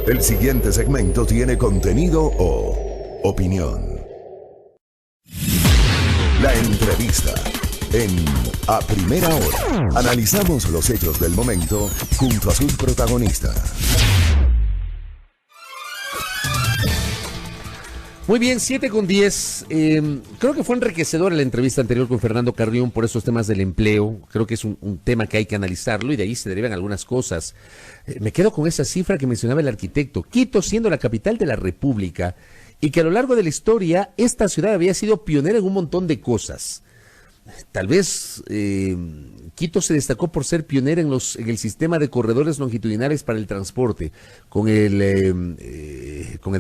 El siguiente segmento tiene contenido o opinión. La entrevista en A Primera Hora. Analizamos los hechos del momento junto a sus protagonistas. Muy bien, 7:10. Creo que fue enriquecedora la entrevista anterior con Fernando Carrión por esos temas del empleo. Creo que es un tema que hay que analizarlo y de ahí se derivan algunas cosas. Me quedo con esa cifra que mencionaba el arquitecto. Quito siendo la capital de la República y que a lo largo de la historia esta ciudad había sido pionera en un montón de cosas. Tal vez Quito se destacó por ser pionera en el sistema de corredores longitudinales para el transporte, con el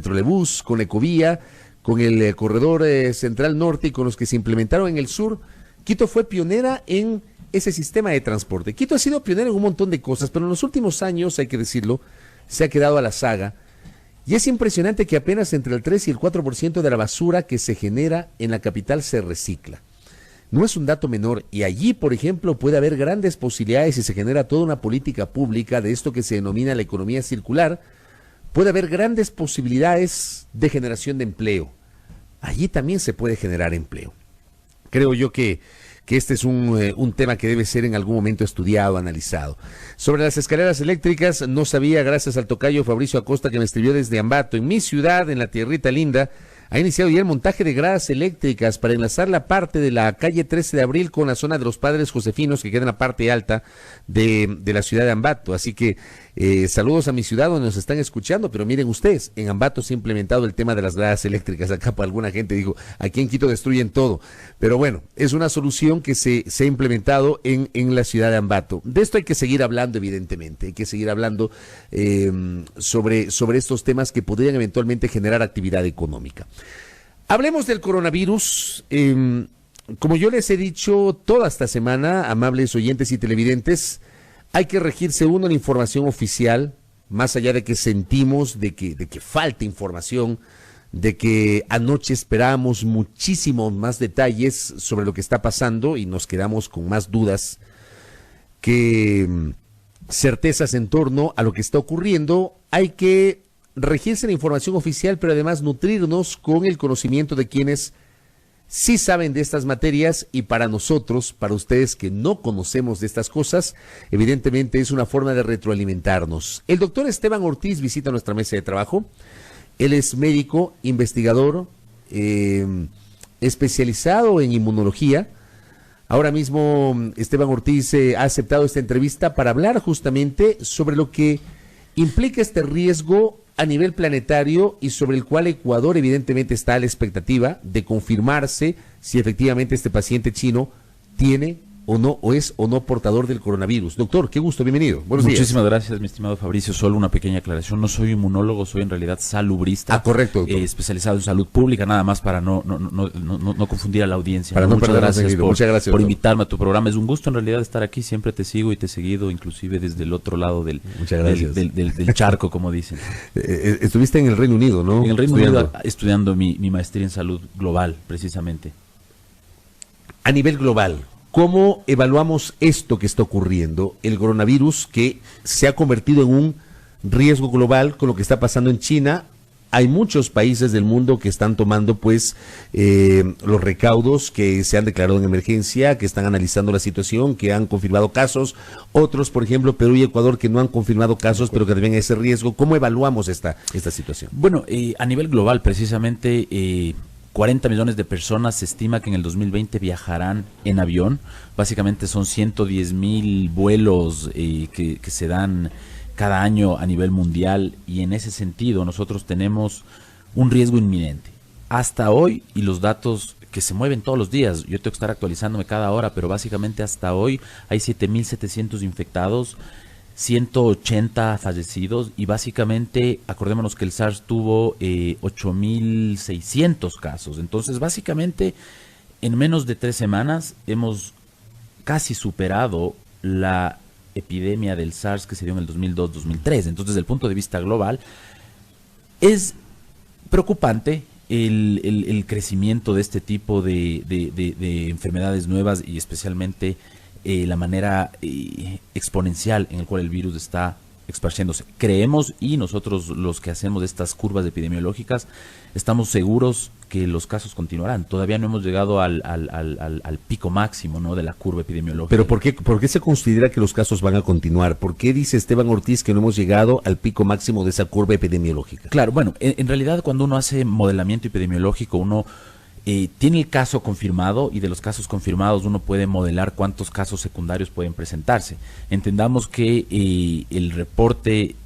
trolebús, con Ecovía, con el corredor central norte y con los que se implementaron en el sur. Quito fue pionera en ese sistema de transporte. Quito ha sido pionera en un montón de cosas, pero en los últimos años, hay que decirlo, se ha quedado a la saga. Y es impresionante que apenas entre el 3 y el 4% de la basura que se genera en la capital se recicla. No es un dato menor y allí, por ejemplo, puede haber grandes posibilidades si se genera toda una política pública de esto que se denomina la economía circular. Puede haber grandes posibilidades de generación de empleo. Allí también se puede generar empleo. Creo yo que este es un tema que debe ser en algún momento estudiado, analizado. Sobre las escaleras eléctricas, no sabía, gracias al tocayo Fabricio Acosta que me escribió desde Ambato. En mi ciudad, en la tierrita linda, ha iniciado ya el montaje de gradas eléctricas para enlazar la parte de la calle 13 de Abril con la zona de los Padres Josefinos que queda en la parte alta de la ciudad de Ambato. Así que saludos a mi ciudad donde nos están escuchando, pero miren ustedes, en Ambato se ha implementado el tema de las gradas eléctricas. Acá por alguna gente dijo, aquí en Quito destruyen todo. Pero bueno, es una solución que se ha implementado en la ciudad de Ambato. De esto hay que seguir hablando, evidentemente. Hay que seguir hablando sobre estos temas que podrían eventualmente generar actividad económica. Hablemos del coronavirus. Como yo les he dicho toda esta semana, amables oyentes y televidentes, hay que regirse uno en la información oficial, más allá de que sentimos de que falta información, de que anoche esperábamos muchísimos más detalles sobre lo que está pasando y nos quedamos con más dudas que certezas en torno a lo que está ocurriendo. Hay que regirse la información oficial, pero además nutrirnos con el conocimiento de quienes sí saben de estas materias y para nosotros, para ustedes que no conocemos de estas cosas, evidentemente es una forma de retroalimentarnos. El doctor Esteban Ortiz visita nuestra mesa de trabajo. Él es médico, investigador, especializado en inmunología. Ahora mismo Esteban Ortiz ha aceptado esta entrevista para hablar justamente sobre lo que implica este riesgo a nivel planetario y sobre el cual Ecuador evidentemente está a la expectativa de confirmarse si efectivamente este paciente chino tiene o no, o es o no portador del coronavirus. Doctor, qué gusto, bienvenido. Buenos días. Muchísimas gracias, mi estimado Fabricio. Solo una pequeña aclaración, no soy inmunólogo, soy en realidad salubrista. Ah, correcto, doctor. Especializado en salud pública, nada más para no confundir a la audiencia. Para no perder muchas gracias por invitarme a tu programa. Es un gusto en realidad estar aquí, siempre te sigo y te he seguido, inclusive desde el otro lado del charco, como dicen. Estuviste en el Reino Unido, ¿no? En el Reino Unido estudiando mi maestría en salud global, precisamente. A nivel global, ¿cómo evaluamos esto que está ocurriendo, el coronavirus que se ha convertido en un riesgo global con lo que está pasando en China? Hay muchos países del mundo que están tomando los recaudos, que se han declarado en emergencia, que están analizando la situación, que han confirmado casos. Otros, por ejemplo, Perú y Ecuador, que no han confirmado casos, pero que también hay ese riesgo. ¿Cómo evaluamos esta situación? Bueno, a nivel global, precisamente 40 millones de personas se estima que en el 2020 viajarán en avión. Básicamente son 110,000 vuelos que se dan cada año a nivel mundial, y en ese sentido nosotros tenemos un riesgo inminente. Hasta hoy, y los datos que se mueven todos los días, yo tengo que estar actualizándome cada hora, pero básicamente hasta hoy hay 7,700 infectados, 180 fallecidos, y básicamente acordémonos que el SARS tuvo 8,600 casos. Entonces básicamente en menos de 3 semanas hemos casi superado la epidemia del SARS que se dio en el 2002-2003. Entonces, desde el punto de vista global, es preocupante el crecimiento de este tipo de enfermedades nuevas, y especialmente la manera exponencial en la cual el virus está esparciéndose. Creemos, y nosotros los que hacemos estas curvas epidemiológicas, estamos seguros que los casos continuarán. Todavía no hemos llegado al pico máximo, ¿no?, de la curva epidemiológica. Pero ¿por qué se considera que los casos van a continuar? ¿Por qué dice Esteban Ortiz que no hemos llegado al pico máximo de esa curva epidemiológica? Claro, bueno, en realidad cuando uno hace modelamiento epidemiológico, uno tiene el caso confirmado, y de los casos confirmados uno puede modelar cuántos casos secundarios pueden presentarse. Entendamos que el reporte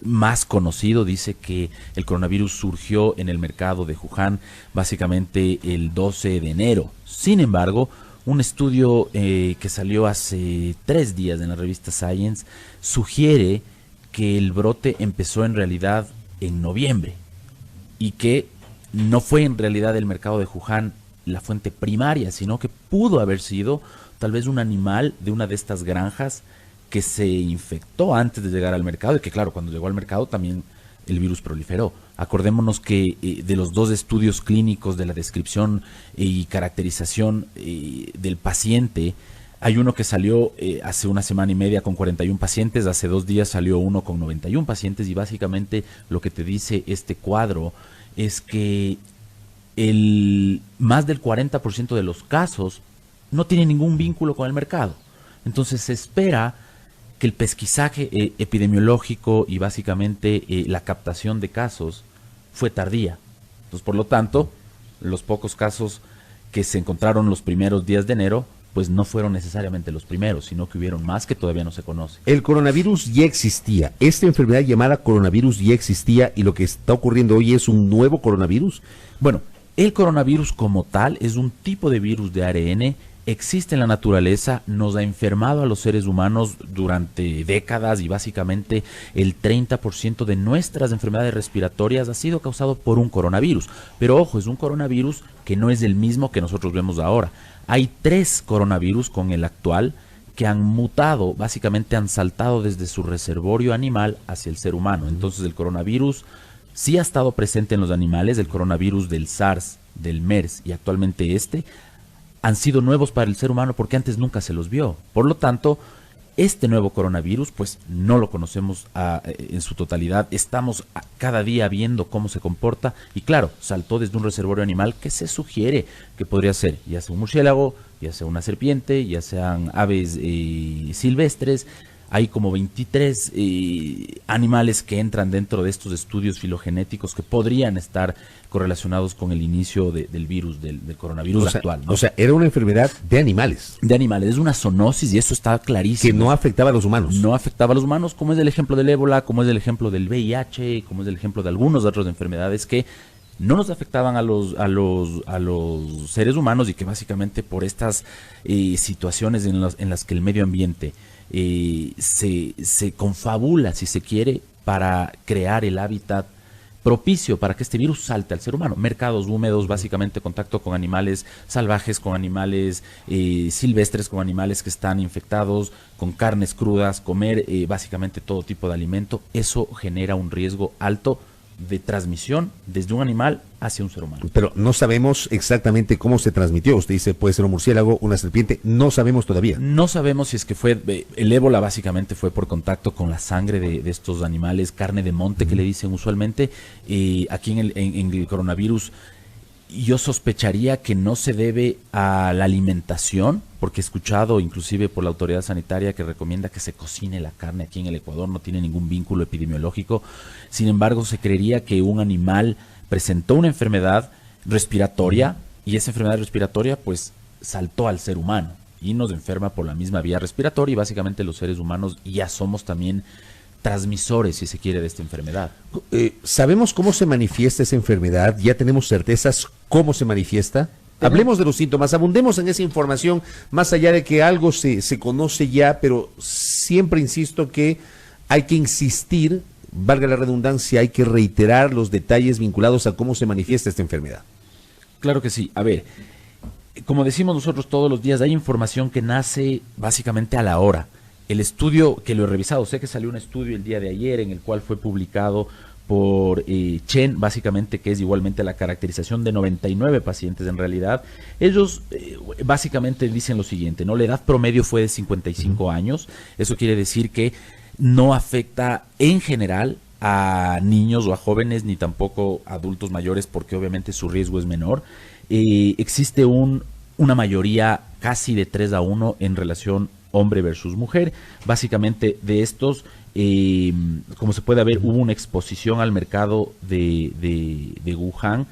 más conocido dice que el coronavirus surgió en el mercado de Wuhan básicamente el 12 de enero. Sin embargo, un estudio que salió hace 3 días en la revista Science sugiere que el brote empezó en realidad en noviembre y que no fue en realidad el mercado de Wuhan la fuente primaria, sino que pudo haber sido tal vez un animal de una de estas granjas que se infectó antes de llegar al mercado, y que claro, cuando llegó al mercado también el virus proliferó. Acordémonos que de los 2 estudios clínicos de la descripción y caracterización del paciente, hay uno que salió hace 1 semana y media con 41 pacientes, hace 2 días salió uno con 91 pacientes, y básicamente lo que te dice este cuadro es que más del 40% de los casos no tiene ningún vínculo con el mercado. Entonces se espera que el pesquisaje epidemiológico y básicamente la captación de casos fue tardía. Entonces, por lo tanto, los pocos casos que se encontraron los primeros días de enero, pues no fueron necesariamente los primeros, sino que hubieron más que todavía no se conoce. El coronavirus ya existía. Esta enfermedad llamada coronavirus ya existía, y lo que está ocurriendo hoy es un nuevo coronavirus. Bueno, el coronavirus como tal es un tipo de virus de ARN, existe en la naturaleza, nos ha enfermado a los seres humanos durante décadas, y básicamente el 30% de nuestras enfermedades respiratorias ha sido causado por un coronavirus. Pero ojo, es un coronavirus que no es el mismo que nosotros vemos ahora. Hay 3 coronavirus con el actual que han mutado, básicamente han saltado desde su reservorio animal hacia el ser humano. Entonces el coronavirus sí ha estado presente en los animales, el coronavirus del SARS, del MERS y actualmente han sido nuevos para el ser humano porque antes nunca se los vio. Por lo tanto, este nuevo coronavirus, pues no lo conocemos en su totalidad. Estamos cada día viendo cómo se comporta, y claro, saltó desde un reservorio animal que se sugiere que podría ser ya sea un murciélago, ya sea una serpiente, ya sean aves silvestres. Hay como 23 animales que entran dentro de estos estudios filogenéticos que podrían estar correlacionados con el inicio del virus, del coronavirus actual, ¿no? O sea, era una enfermedad de animales. De animales, es una zoonosis, y eso está clarísimo. Que no afectaba a los humanos. No afectaba a los humanos, como es el ejemplo del ébola, como es el ejemplo del VIH, como es el ejemplo de algunas otras enfermedades que no nos afectaban a los seres humanos, y que básicamente por estas situaciones en las que el medio ambiente se confabula, si se quiere, para crear el hábitat propicio para que este virus salte al ser humano. Mercados húmedos, básicamente contacto con animales salvajes, con animales silvestres, con animales que están infectados, con carnes crudas, comer básicamente todo tipo de alimento. Eso genera un riesgo alto de transmisión desde un animal hacia un ser humano. Pero no sabemos exactamente cómo se transmitió. Usted dice, puede ser un murciélago, una serpiente, no sabemos todavía. No sabemos si es que fue, el ébola básicamente fue por contacto con la sangre de estos animales, carne de monte que le dicen usualmente. Aquí en el coronavirus yo sospecharía que no se debe a la alimentación, porque he escuchado inclusive por la autoridad sanitaria que recomienda que se cocine la carne. Aquí en el Ecuador no tiene ningún vínculo epidemiológico. Sin embargo, se creería que un animal presentó una enfermedad respiratoria, y esa enfermedad respiratoria pues saltó al ser humano y nos enferma por la misma vía respiratoria, y básicamente los seres humanos ya somos también transmisores, si se quiere, de esta enfermedad. ¿Sabemos cómo se manifiesta esa enfermedad? ¿Ya tenemos certezas cómo se manifiesta? Hablemos de los síntomas, abundemos en esa información, más allá de que algo se conoce ya, pero siempre insisto que hay que insistir, valga la redundancia, hay que reiterar los detalles vinculados a cómo se manifiesta esta enfermedad. Claro que sí. A ver, como decimos nosotros todos los días, hay información que nace básicamente a la hora. El estudio, que lo he revisado, sé que salió un estudio el día de ayer en el cual fue publicado por Chen, básicamente, que es igualmente la caracterización de 99 pacientes en realidad. Ellos básicamente dicen lo siguiente, ¿no? La edad promedio fue de 55 años, eso quiere decir que no afecta en general a niños o a jóvenes, ni tampoco a adultos mayores, porque obviamente su riesgo es menor. Existe una mayoría casi de 3-1 en relación hombre versus mujer. Básicamente de estos, como se puede ver, hubo una exposición al mercado de Wuhan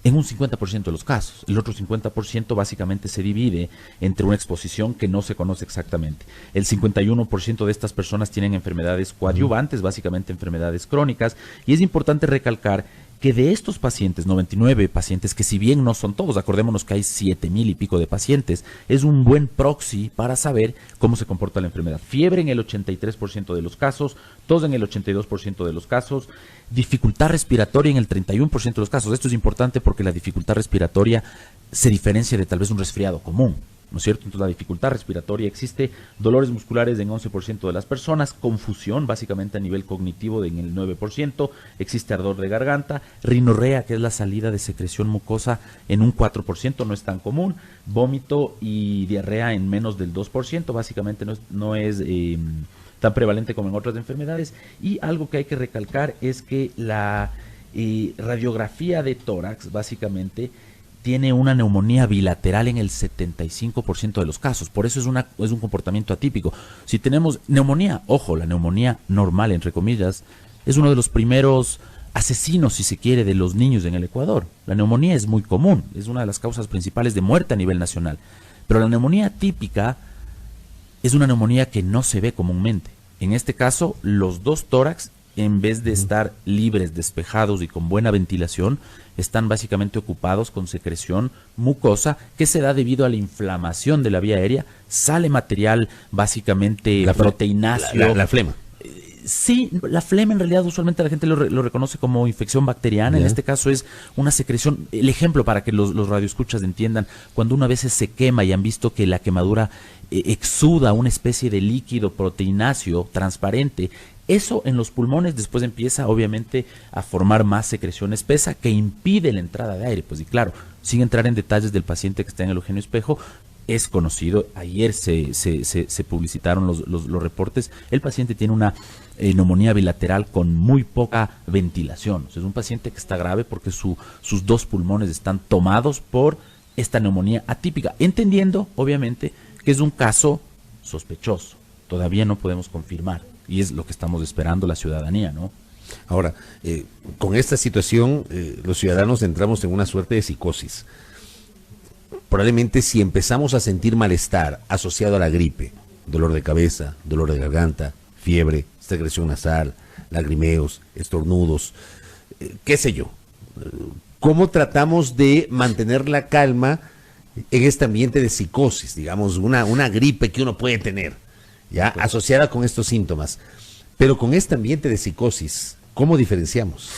en un 50% de los casos. El otro 50% básicamente se divide entre una exposición que no se conoce exactamente. El 51% de estas personas tienen enfermedades coadyuvantes, básicamente enfermedades crónicas, y es importante recalcar que de estos pacientes, 99 pacientes, que si bien no son todos, acordémonos que hay 7,000 y pico de pacientes, es un buen proxy para saber cómo se comporta la enfermedad. Fiebre en el 83% de los casos, tos en el 82% de los casos, dificultad respiratoria en el 31% de los casos. Esto es importante porque la dificultad respiratoria se diferencia de tal vez un resfriado común, ¿no es cierto? Entonces la dificultad respiratoria existe, dolores musculares en 11% de las personas, confusión básicamente a nivel cognitivo en el 9%, existe ardor de garganta, rinorrea, que es la salida de secreción mucosa, en un 4%, no es tan común, vómito y diarrea en menos del 2%, básicamente no es tan prevalente como en otras enfermedades. Y algo que hay que recalcar es que la radiografía de tórax básicamente tiene una neumonía bilateral en el 75% de los casos. Por eso es un comportamiento atípico. Si tenemos neumonía, ojo, la neumonía normal, entre comillas, es uno de los primeros asesinos, si se quiere, de los niños en el Ecuador. La neumonía es muy común, es una de las causas principales de muerte a nivel nacional. Pero la neumonía típica es una neumonía que no se ve comúnmente. En este caso, los dos tórax, en vez de estar libres, despejados y con buena ventilación, están básicamente ocupados con secreción mucosa que se da debido a la inflamación de la vía aérea. Sale material básicamente proteináceo. La flema. Sí, la flema en realidad usualmente la gente lo reconoce como infección bacteriana. En este caso es una secreción. El ejemplo para que los radioescuchas entiendan, cuando uno a veces se quema y han visto que la quemadura exuda una especie de líquido proteináceo transparente, eso en los pulmones después empieza obviamente a formar más secreción espesa que impide la entrada de aire. Pues y claro, sin entrar en detalles del paciente que está en el Eugenio Espejo, es conocido, ayer se publicitaron los reportes, el paciente tiene una neumonía bilateral con muy poca ventilación. O sea, es un paciente que está grave porque sus dos pulmones están tomados por esta neumonía atípica, entendiendo obviamente que es un caso sospechoso. Todavía no podemos confirmar y es lo que estamos esperando la ciudadanía, ¿no? Ahora, con esta situación, los ciudadanos entramos en una suerte de psicosis. Probablemente si empezamos a sentir malestar asociado a la gripe, dolor de cabeza, dolor de garganta, fiebre, secreción nasal, lagrimeos, estornudos, qué sé yo, ¿cómo tratamos de mantener la calma en este ambiente de psicosis? Digamos, una gripe que uno puede tener, ya asociada con estos síntomas, pero con este ambiente de psicosis, ¿cómo diferenciamos?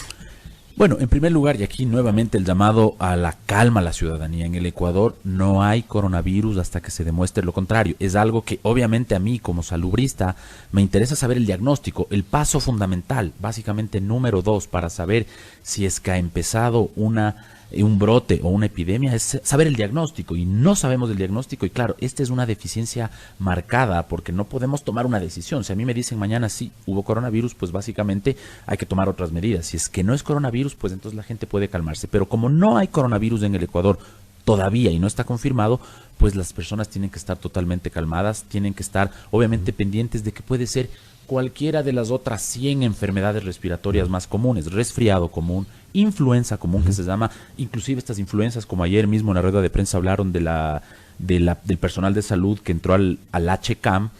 Bueno, en primer lugar, y aquí nuevamente el llamado a la calma a la ciudadanía. En el Ecuador no hay coronavirus hasta que se demuestre lo contrario. Es algo que obviamente a mí como salubrista me interesa saber el diagnóstico, el paso fundamental, básicamente número 2 para saber si es que ha empezado un brote o una epidemia, es saber el diagnóstico, y no sabemos el diagnóstico. Y claro, esta es una deficiencia marcada porque no podemos tomar una decisión. Si a mí me dicen mañana sí hubo coronavirus, pues básicamente hay que tomar otras medidas. Si es que no es coronavirus, pues entonces la gente puede calmarse. Pero como no hay coronavirus en el Ecuador todavía y no está confirmado, pues las personas tienen que estar totalmente calmadas, tienen que estar obviamente pendientes de que puede ser cualquiera de las otras 100 enfermedades respiratorias más comunes: resfriado común, influenza común, que se llama, inclusive estas influencias, como ayer mismo en la rueda de prensa hablaron del personal de salud que entró al HCAM,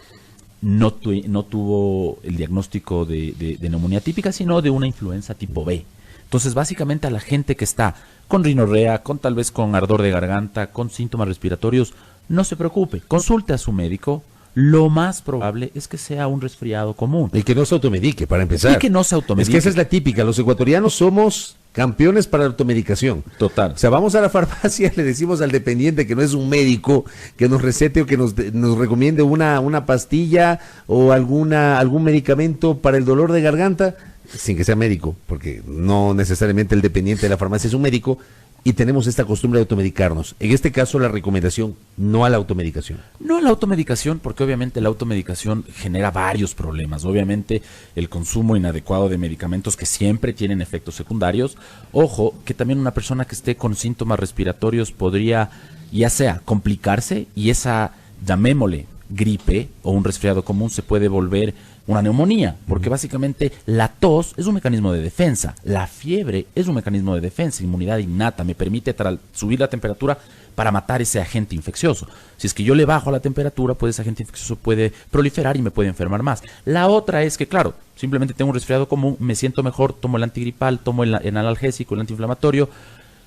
no tuvo el diagnóstico de neumonía típica, sino de una influenza tipo B. Entonces, básicamente a la gente que está con rinorrea, tal vez con ardor de garganta, con síntomas respiratorios, no se preocupe, consulte a su médico. Lo más probable es que sea un resfriado común. Y que no se automedique, para empezar. Y que no se automedique. Es que esa es la típica. Los ecuatorianos somos campeones para la automedicación. Total. O sea, vamos a la farmacia, le decimos al dependiente que no es un médico, que nos recete o que nos recomiende una pastilla o algún medicamento para el dolor de garganta, sin que sea médico, porque no necesariamente el dependiente de la farmacia es un médico. y tenemos esta costumbre de automedicarnos. En este caso, la recomendación, no a la automedicación. No a la automedicación, porque obviamente la automedicación genera varios problemas. Obviamente el consumo inadecuado de medicamentos que siempre tienen efectos secundarios. Ojo, que también una persona que esté con síntomas respiratorios podría, ya sea complicarse, y esa, llamémosle, gripe o un resfriado común se puede volver una neumonía, porque básicamente la tos es un mecanismo de defensa, la fiebre es un mecanismo de defensa, inmunidad innata, me permite subir la temperatura para matar ese agente infeccioso. Si es que yo le bajo la temperatura, pues ese agente infeccioso puede proliferar y me puede enfermar más. La otra es que, claro, simplemente tengo un resfriado común, me siento mejor, tomo el antigripal, tomo el analgésico, el antiinflamatorio,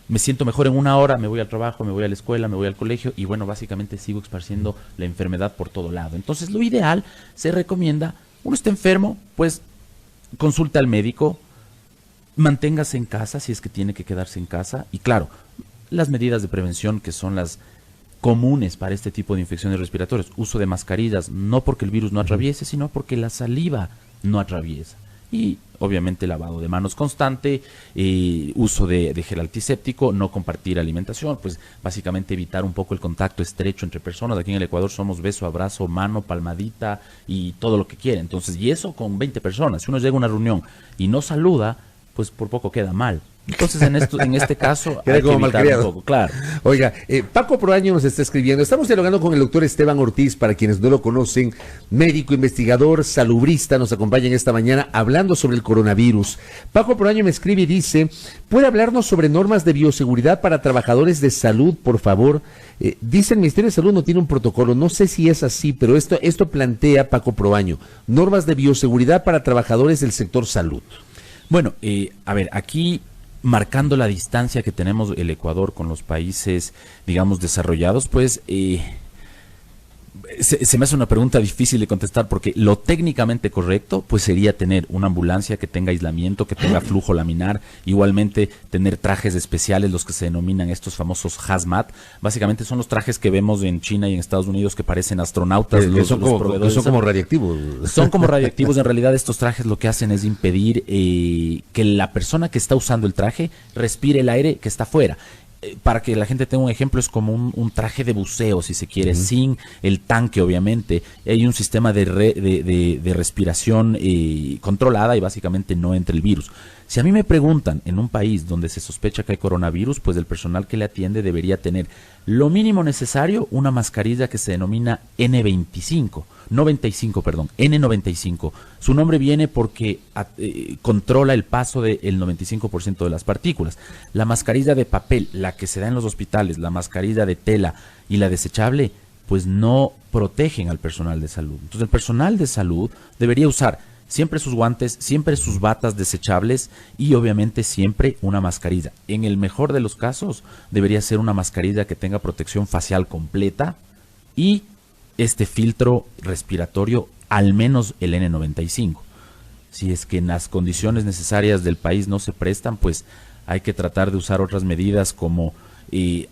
me siento mejor en una hora, me voy al trabajo, me voy a la escuela, me voy al colegio y bueno, básicamente sigo esparciendo la enfermedad por todo lado. Entonces lo ideal, se recomienda, uno está enfermo, pues consulte al médico, manténgase en casa si es que tiene que quedarse en casa y claro, las medidas de prevención que son las comunes para este tipo de infecciones respiratorias, uso de mascarillas, no porque el virus no atraviese, sino porque la saliva no atraviesa. Y obviamente lavado de manos constante, uso de gel antiséptico, no compartir alimentación, pues básicamente evitar un poco el contacto estrecho entre personas. Aquí en el Ecuador somos beso, abrazo, mano, palmadita y todo lo que quiera. Entonces, y eso con 20 personas. Si uno llega a una reunión y no saluda, pues por poco queda mal. Entonces, en este caso, hay que evitar un poco, claro. Oiga, Paco Proaño nos está escribiendo. Estamos dialogando con el doctor Esteban Ortiz, para quienes no lo conocen, médico, investigador, salubrista, nos acompaña en esta mañana hablando sobre el coronavirus. Paco Proaño me escribe y dice, ¿puede hablarnos sobre normas de bioseguridad para trabajadores de salud, por favor? Dice el Ministerio de Salud no tiene un protocolo, no sé si es así, pero esto plantea Paco Proaño, normas de bioseguridad para trabajadores del sector salud. Bueno, a ver, aquí marcando la distancia que tenemos el Ecuador con los países, digamos, desarrollados, pues se me hace una pregunta difícil de contestar, porque lo técnicamente correcto pues sería tener una ambulancia que tenga aislamiento, que tenga flujo laminar, igualmente tener trajes especiales, los que se denominan estos famosos hazmat. Básicamente son los trajes que vemos en China y en Estados Unidos que parecen astronautas. Son como radiactivos. Son como radiactivos. En realidad estos trajes lo que hacen es impedir que la persona que está usando el traje respire el aire que está afuera. Para que la gente tenga un ejemplo, es como un traje de buceo, si se quiere, sin el tanque, obviamente. Hay un sistema de respiración controlada y básicamente no entra el virus. Si a mí me preguntan, en un país donde se sospecha que hay coronavirus, pues el personal que le atiende debería tener lo mínimo necesario, una mascarilla que se denomina N95. Su nombre viene porque controla el paso del 95% de las partículas. La mascarilla de papel, la que se da en los hospitales, la mascarilla de tela y la desechable, pues no protegen al personal de salud. Entonces el personal de salud debería usar siempre sus guantes, siempre sus batas desechables y obviamente siempre una mascarilla. En el mejor de los casos debería ser una mascarilla que tenga protección facial completa y este filtro respiratorio, al menos el N95. Si es que en las condiciones necesarias del país no se prestan, pues hay que tratar de usar otras medidas como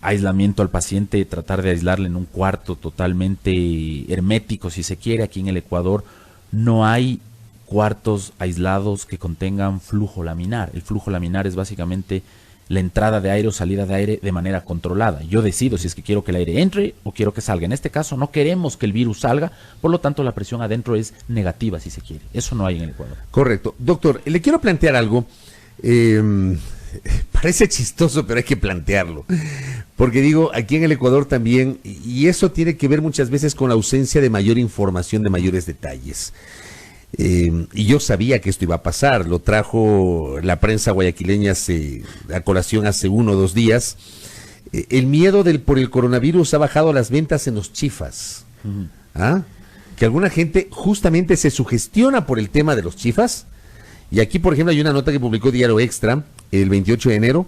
aislamiento al paciente, tratar de aislarle en un cuarto totalmente hermético, si se quiere. Aquí en el Ecuador no hay cuartos aislados que contengan flujo laminar. El flujo laminar es básicamente la entrada de aire o salida de aire de manera controlada. Yo decido si es que quiero que el aire entre o quiero que salga. En este caso no queremos que el virus salga, por lo tanto la presión adentro es negativa, si se quiere. Eso no hay en el Ecuador. Correcto. Doctor, le quiero plantear algo. Parece chistoso, pero hay que plantearlo. Porque digo, aquí en el Ecuador también, y eso tiene que ver muchas veces con la ausencia de mayor información, de mayores detalles. Y yo sabía que esto iba a pasar, lo trajo la prensa guayaquileña a colación hace 1 o 2 días. El miedo por el coronavirus ha bajado las ventas en los chifas. Que alguna gente justamente se sugestiona por el tema de los chifas. Y aquí, por ejemplo, hay una nota que publicó Diario Extra el 28 de enero.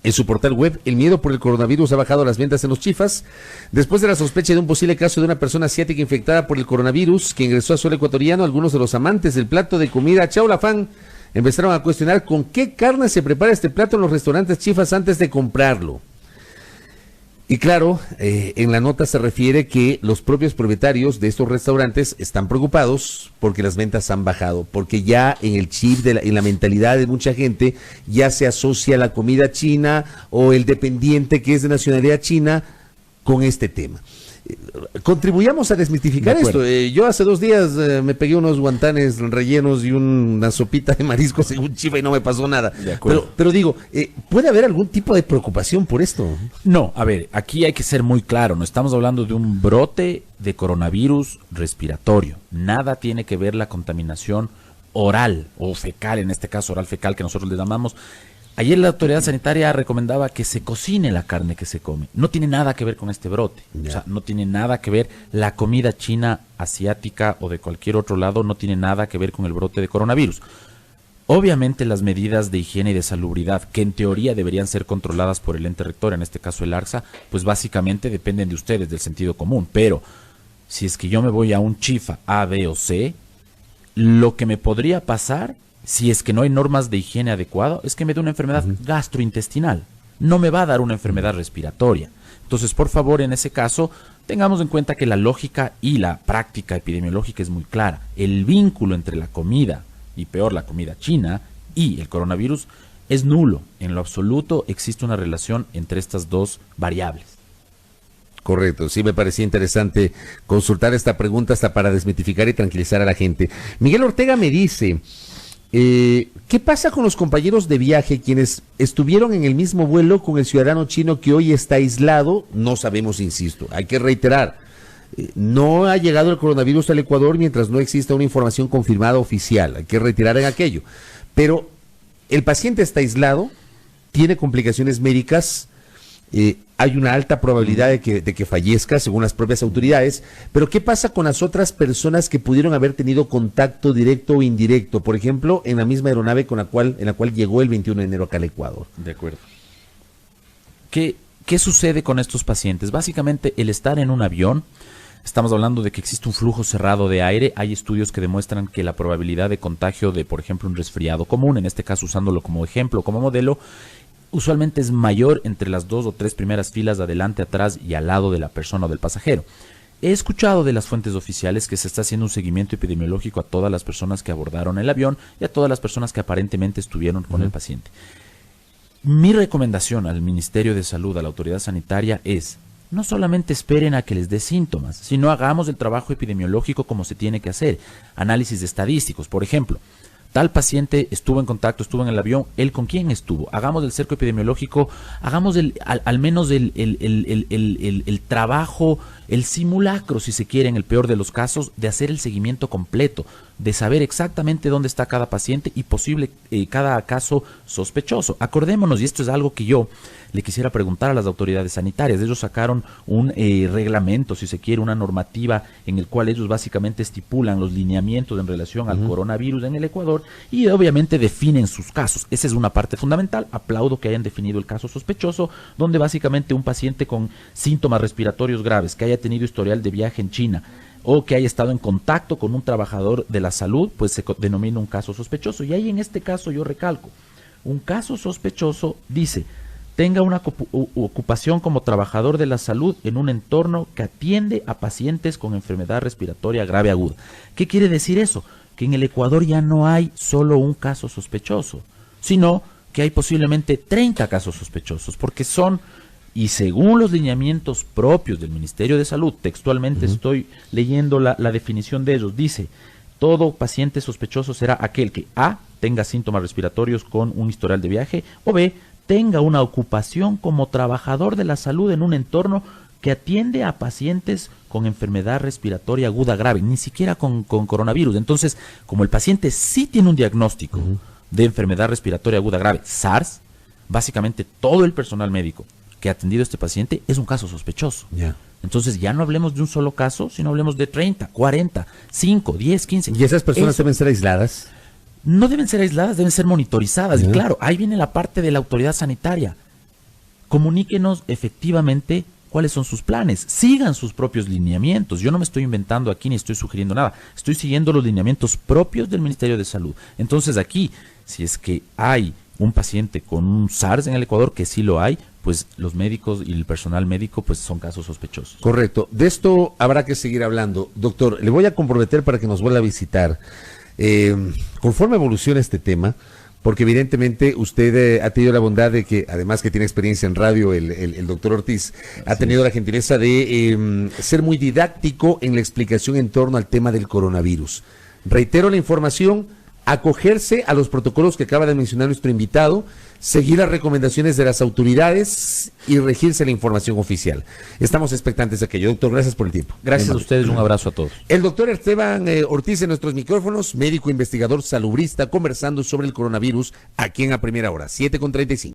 En su portal web, el miedo por el coronavirus ha bajado las ventas en los chifas. Después de la sospecha de un posible caso de una persona asiática infectada por el coronavirus que ingresó a suelo ecuatoriano, algunos de los amantes del plato de comida chaulafán empezaron a cuestionar con qué carne se prepara este plato en los restaurantes chifas antes de comprarlo. Y claro, en la nota se refiere que los propios propietarios de estos restaurantes están preocupados porque las ventas han bajado, porque ya en el chip, en la mentalidad de mucha gente, ya se asocia la comida china o el dependiente que es de nacionalidad china con este tema. Contribuyamos a desmitificar esto. Yo hace 2 días me pegué unos guantanes rellenos y una sopita de mariscos en un chifa y no me pasó nada. Pero digo, ¿puede haber algún tipo de preocupación por esto? No, a ver, aquí hay que ser muy claro. No estamos hablando de un brote de coronavirus respiratorio. Nada tiene que ver la contaminación oral o fecal, en este caso oral fecal que nosotros le llamamos. Ayer la autoridad sanitaria recomendaba que se cocine la carne que se come. No tiene nada que ver con este brote. O sea, no tiene nada que ver la comida china, asiática o de cualquier otro lado, no tiene nada que ver con el brote de coronavirus. Obviamente las medidas de higiene y de salubridad, que en teoría deberían ser controladas por el ente rector, en este caso el ARSA, pues básicamente dependen de ustedes, del sentido común. Pero si es que yo me voy a un chifa A, B o C, lo que me podría pasar, si es que no hay normas de higiene adecuado, es que me dé una enfermedad gastrointestinal. No me va a dar una enfermedad respiratoria. Entonces, por favor, en ese caso, tengamos en cuenta que la lógica y la práctica epidemiológica es muy clara. El vínculo entre la comida, y peor la comida china, y el coronavirus es nulo. En lo absoluto existe una relación entre estas dos variables. Correcto, sí me parecía interesante consultar esta pregunta hasta para desmitificar y tranquilizar a la gente. Miguel Ortega me dice... ¿qué pasa con los compañeros de viaje quienes estuvieron en el mismo vuelo con el ciudadano chino que hoy está aislado? No sabemos, insisto, hay que reiterar, no ha llegado el coronavirus al Ecuador mientras no exista una información confirmada oficial, hay que reiterar en aquello, pero el paciente está aislado, tiene complicaciones médicas, hay una alta probabilidad de que fallezca según las propias autoridades, pero ¿qué pasa con las otras personas que pudieron haber tenido contacto directo o indirecto? Por ejemplo, en la misma aeronave en la cual llegó el 21 de enero acá al Ecuador. De acuerdo. ¿Qué sucede con estos pacientes? Básicamente, el estar en un avión, estamos hablando de que existe un flujo cerrado de aire, hay estudios que demuestran que la probabilidad de contagio de, por ejemplo, un resfriado común, en este caso usándolo como ejemplo, como modelo, usualmente es mayor entre las 2 o 3 primeras filas adelante, atrás y al lado de la persona o del pasajero. He escuchado de las fuentes oficiales que se está haciendo un seguimiento epidemiológico a todas las personas que abordaron el avión y a todas las personas que aparentemente estuvieron con el paciente. Mi recomendación al Ministerio de Salud, a la autoridad sanitaria es: no solamente esperen a que les dé síntomas, sino hagamos el trabajo epidemiológico como se tiene que hacer. Análisis estadísticos, por ejemplo. Tal paciente estuvo en contacto, estuvo en el avión, ¿él con quién estuvo? Hagamos del cerco epidemiológico, hagamos al menos el trabajo, el simulacro, si se quiere, en el peor de los casos, de hacer el seguimiento completo, de saber exactamente dónde está cada paciente y posible cada caso sospechoso. Acordémonos, y esto es algo que yo le quisiera preguntar a las autoridades sanitarias. Ellos sacaron un reglamento, si se quiere, una normativa en el cual ellos básicamente estipulan los lineamientos en relación al coronavirus en el Ecuador y obviamente definen sus casos. Esa es una parte fundamental. Aplaudo que hayan definido el caso sospechoso, donde básicamente un paciente con síntomas respiratorios graves, que haya tenido historial de viaje en China o que haya estado en contacto con un trabajador de la salud, pues se denomina un caso sospechoso. Y ahí en este caso yo recalco, un caso sospechoso dice: tenga una ocupación como trabajador de la salud en un entorno que atiende a pacientes con enfermedad respiratoria grave aguda. ¿Qué quiere decir eso? Que en el Ecuador ya no hay solo un caso sospechoso, sino que hay posiblemente 30 casos sospechosos, porque son, y según los lineamientos propios del Ministerio de Salud, textualmente estoy leyendo la definición de ellos, dice: todo paciente sospechoso será aquel que A, tenga síntomas respiratorios con un historial de viaje, o B, tenga una ocupación como trabajador de la salud en un entorno que atiende a pacientes con enfermedad respiratoria aguda grave, ni siquiera con coronavirus. Entonces, como el paciente sí tiene un diagnóstico de enfermedad respiratoria aguda grave, SARS, básicamente todo el personal médico que ha atendido a este paciente es un caso sospechoso. Entonces ya no hablemos de un solo caso, sino hablemos de 30, 40, 5, 10, 15. ¿Y esas personas deben ser aisladas? No deben ser aisladas, deben ser monitorizadas. Y claro, ahí viene la parte de la autoridad sanitaria. Comuníquenos efectivamente cuáles son sus planes. Sigan sus propios lineamientos. Yo no me estoy inventando aquí ni estoy sugiriendo nada. Estoy siguiendo los lineamientos propios del Ministerio de Salud. Entonces aquí, si es que hay un paciente con un SARS en el Ecuador, que sí lo hay, pues los médicos y el personal médico pues son casos sospechosos. Correcto. De esto habrá que seguir hablando. Doctor, le voy a comprometer para que nos vuelva a visitar. Conforme evoluciona este tema, porque evidentemente usted ha tenido la bondad de que, además que tiene experiencia en radio, el doctor Ortiz, ha tenido la gentileza de ser muy didáctico en la explicación en torno al tema del coronavirus. Reitero la información, acogerse a los protocolos que acaba de mencionar nuestro invitado, seguir las recomendaciones de las autoridades y regirse la información oficial. Estamos expectantes de aquello. Doctor, gracias por el tiempo. Gracias a ustedes, un abrazo a todos. El doctor Esteban Ortiz en nuestros micrófonos, médico investigador salubrista, conversando sobre el coronavirus aquí en A Primera Hora, 7:35.